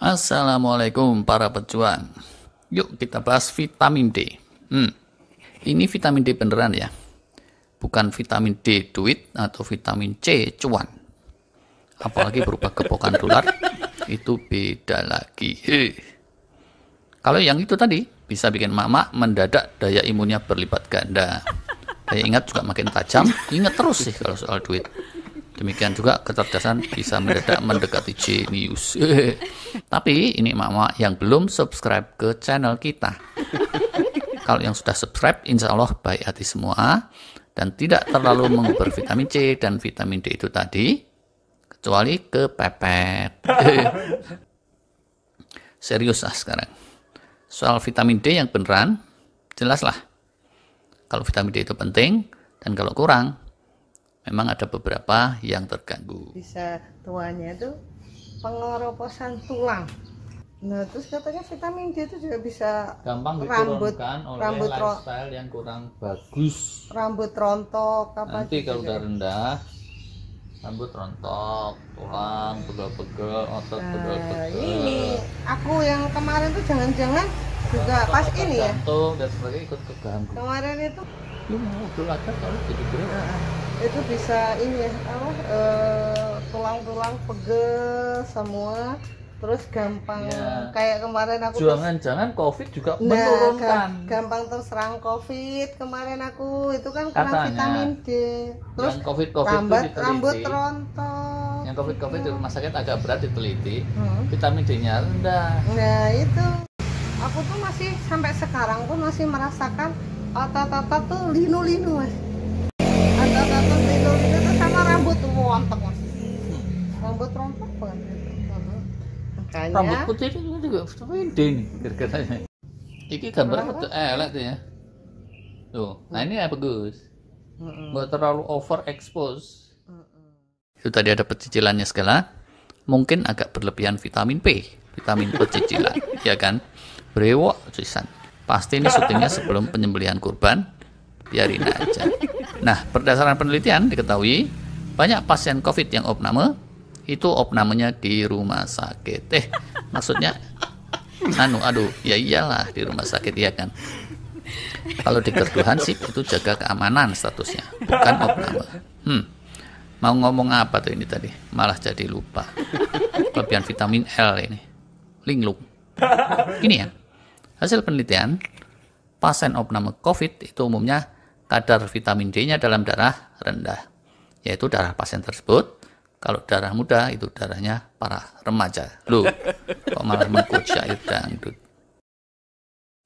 Assalamualaikum para pejuang. Yuk kita bahas vitamin D. Ini vitamin D beneran ya. Bukan vitamin D duit atau vitamin C cuan. Apalagi berupa gepokan dolar. Itu beda lagi. Kalau yang itu tadi bisa bikin mama mendadak daya imunnya berlipat ganda. Daya ingat juga makin tajam. Ingat terus sih kalau soal duit. Demikian juga kecerdasan bisa mendadak mendekati jenius. Tapi ini mama yang belum subscribe ke channel kita. Kalau yang sudah subscribe, insya Allah baik hati semua dan tidak terlalu menguber vitamin C dan vitamin D itu tadi, kecuali kepepet. Serius lah sekarang. Soal vitamin D yang beneran, jelaslah. Kalau vitamin D itu penting dan kalau kurang, memang ada beberapa yang terganggu. Bisa tuanya itu pengeroposan tulang. Nah, terus katanya vitamin D itu juga bisa Gampang rambut, diturunkan oleh rambut lifestyle yang kurang bagus. rambut rontok apa Nanti gitu kalau udah juga. rendah, rambut rontok, tulang pegel-pegel, otot pegel-pegel. Ini aku yang kemarin tuh jangan-jangan juga pas ini ya. Jantung dan sebagainya ikut keganggu. Kemarin itu Lu mau olahraga kalau jadi berat. itu bisa ini ya apa tulang-tulang pegel semua, terus gampang Ya. kayak kemarin aku Jangan-jangan COVID juga menurunkan. gampang terserang COVID kemarin aku itu kan kurang Katanya, vitamin D, terus yang COVID itu rambut diteliti. rontok. Yang COVID di rumah sakit agak berat diteliti. Hmm. Vitamin D-nya rendah. Nah itu aku tuh masih sampai sekarang pun masih merasakan otot-otot tuh linu-linu mas, otot-otot linu-linu tuh sama rambut tuh rontok mas, rambut rontok banget gitu. Makanya Rambut putih itu juga vitamin D nih kira-kiranya. Iki gambarnya Kenapa? udah elek tuh ya. Tuh, nah ini ya bagus. Nggak terlalu overexpose. Itu tadi ada pecicilannya segala. Mungkin agak berlebihan vitamin P, vitamin pecicilan, ya kan? Brewok sisan. Pasti ini syutingnya sebelum penyembelihan kurban. Biarin aja. Nah, berdasarkan penelitian diketahui banyak pasien COVID yang opname itu opnamenya di rumah sakit. Maksudnya ya iyalah di rumah sakit ya kan. Kalau di gerduhan sih itu jaga keamanan statusnya, bukan opname. Mau ngomong apa tuh ini tadi? Malah jadi lupa. Kelebihan vitamin L ini. Linglung. Ini ya. Hasil penelitian, pasien opname COVID itu umumnya kadar vitamin D-nya dalam darah rendah. Yaitu darah pasien tersebut. Kalau darah muda itu darahnya para remaja. Loh, kok malah mengkut syair dangdut.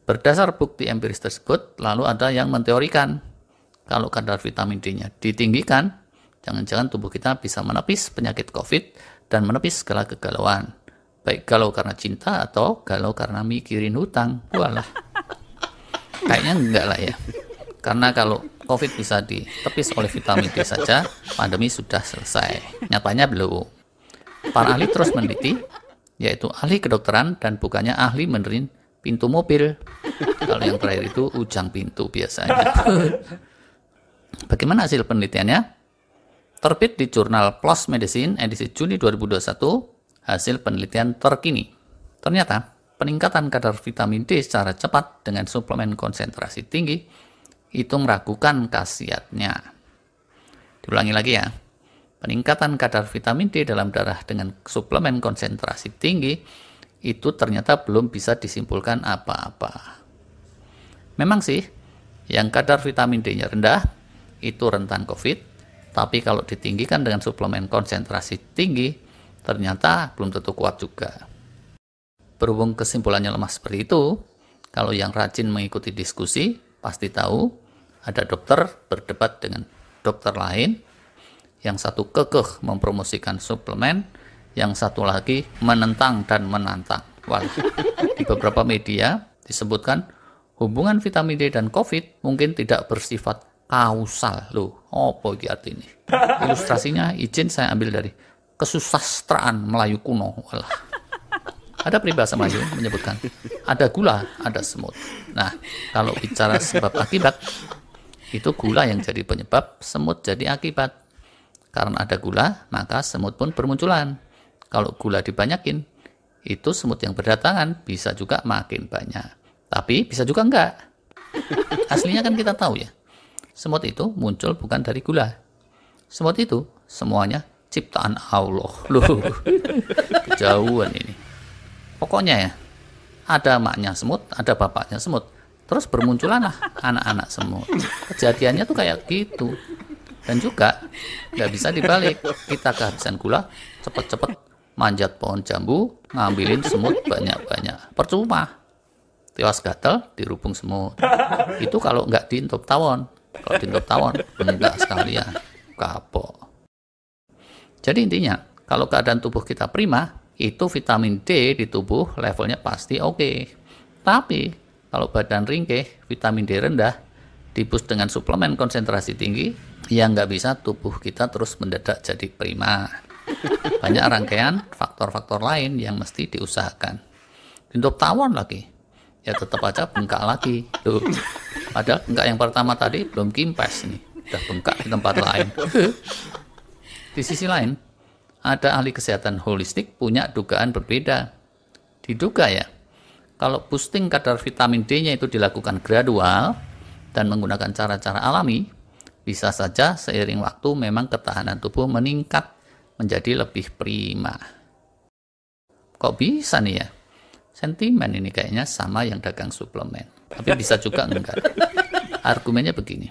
Berdasar bukti empiris tersebut, lalu ada yang menteorikan kalau kadar vitamin D-nya ditinggikan, jangan-jangan tubuh kita bisa menepis penyakit COVID dan menepis segala kegalauan. Baik galau karena cinta atau galau karena mikirin hutang. Walah. Kayaknya enggak lah ya. Karena kalau COVID bisa ditepis oleh vitamin D saja, pandemi sudah selesai. Nyatanya belum. Para ahli terus meneliti, yaitu ahli kedokteran dan bukannya ahli benerin pintu mobil. Kalau yang terakhir itu ujang pintu biasanya. Bagaimana hasil penelitiannya? Terbit di jurnal PLOS Medicine edisi Juni 2021, hasil penelitian terkini. Ternyata, peningkatan kadar vitamin D secara cepat dengan suplemen konsentrasi tinggi itu meragukan khasiatnya. Diulangi lagi ya. Peningkatan kadar vitamin D dalam darah dengan suplemen konsentrasi tinggi itu ternyata belum bisa disimpulkan apa-apa. Memang sih, yang kadar vitamin D-nya rendah itu rentan COVID, tapi kalau ditinggikan dengan suplemen konsentrasi tinggi, ternyata belum tentu kuat juga. Berhubung kesimpulannya lemah seperti itu, kalau yang rajin mengikuti diskusi, pasti tahu ada dokter berdebat dengan dokter lain, yang satu kekeh mempromosikan suplemen, yang satu lagi menentang dan menantang. Walah, di beberapa media disebutkan hubungan vitamin D dan COVID mungkin tidak bersifat kausal. Loh, apa iki artinya? Ilustrasinya izin saya ambil dari kesusastraan Melayu kuno. Walah. Ada peribahasa Melayu menyebutkan ada gula, ada semut. Nah, kalau bicara sebab akibat, itu gula yang jadi penyebab, semut jadi akibat. Karena ada gula, maka semut pun bermunculan. Kalau gula dibanyakin, itu semut yang berdatangan bisa juga makin banyak. Tapi bisa juga enggak. Aslinya kan kita tahu ya, semut itu muncul bukan dari gula. Semut itu semuanya ciptaan Allah. Loh, kejauhan ini. Pokoknya ya, ada emaknya semut, ada bapaknya semut. Terus bermunculanlah anak-anak semut. Kejadiannya tuh kayak gitu. Dan juga nggak bisa dibalik. Kita kehabisan gula, cepet-cepet manjat pohon jambu, ngambilin semut banyak-banyak. Percuma. Tiwas gatel dirubung semut. Itu kalau nggak diintop tawon. Kalau diintop tawon, enggak sekalian. Kapok. Jadi intinya, kalau keadaan tubuh kita prima, itu vitamin D di tubuh levelnya pasti oke. Tapi, kalau badan ringkih, vitamin D rendah, diboost dengan suplemen konsentrasi tinggi, ya nggak bisa tubuh kita terus mendadak jadi prima. Banyak rangkaian faktor-faktor lain yang mesti diusahakan. Diintop tawon lagi. Ya tetap aja bengkak lagi. Tuh. Padahal bengkak yang pertama tadi belum kimpes nih, udah bengkak di tempat lain. Di sisi lain, ada ahli kesehatan holistik punya dugaan berbeda. Diduga ya, kalau boosting kadar vitamin D-nya itu dilakukan gradual dan menggunakan cara-cara alami, bisa saja seiring waktu memang ketahanan tubuh meningkat menjadi lebih prima. Kok bisa nih ya? Sentimen ini kayaknya sama yang dagang suplemen. Tapi bisa juga enggak. Argumennya begini.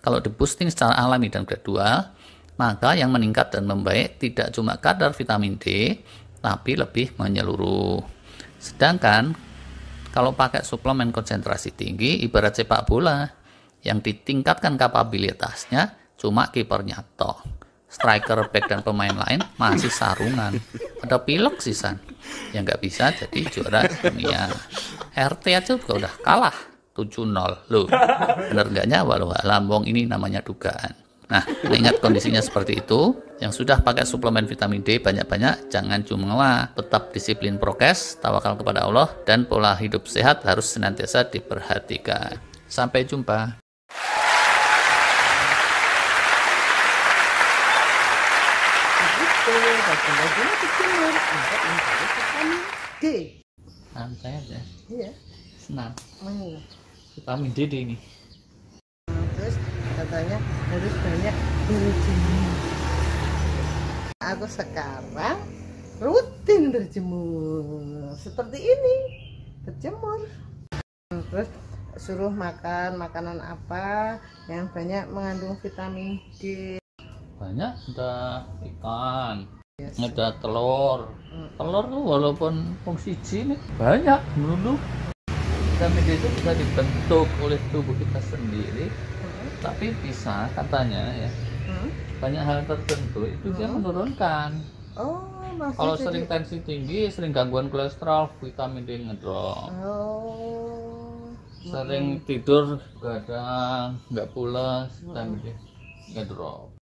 Kalau diboosting secara alami dan gradual, maka yang meningkat dan membaik tidak cuma kadar vitamin D, tapi lebih menyeluruh. Sedangkan, kalau pakai suplemen konsentrasi tinggi, ibarat sepak bola, yang ditingkatkan kapabilitasnya cuma kipernya toh. Striker, back, dan pemain lain masih sarungan. Ada pilek sisan. Yang nggak bisa jadi juara dunia. RT aja juga udah kalah 7-0. Loh, bener nggaknya walau lambung ini namanya dugaan. Nah, mengingat kondisinya seperti itu, yang sudah pakai suplemen vitamin D banyak-banyak, jangan cuma tetap disiplin prokes, tawakal kepada Allah, dan pola hidup sehat harus senantiasa diperhatikan. Sampai jumpa. Bagian kecil untuk mencari vitamin D. Santai aja. Iya. Senang. Iya. Vitamin D ini. Terus katanya harus banyak berjemur. Aku sekarang rutin berjemur seperti ini, berjemur. Terus suruh makan makanan apa yang banyak mengandung vitamin D. Banyak, ada ikan, ada telur. Telur tuh walaupun fungsi nih banyak dulu. Vitamin D itu bisa dibentuk oleh tubuh kita sendiri, tapi bisa katanya ya banyak hal tertentu itu dia menurunkan. Kalau sering tensi tinggi, sering gangguan kolesterol, vitamin D ngedrop. Sering tidur, kadang nggak pulas, vitamin D ngedrop.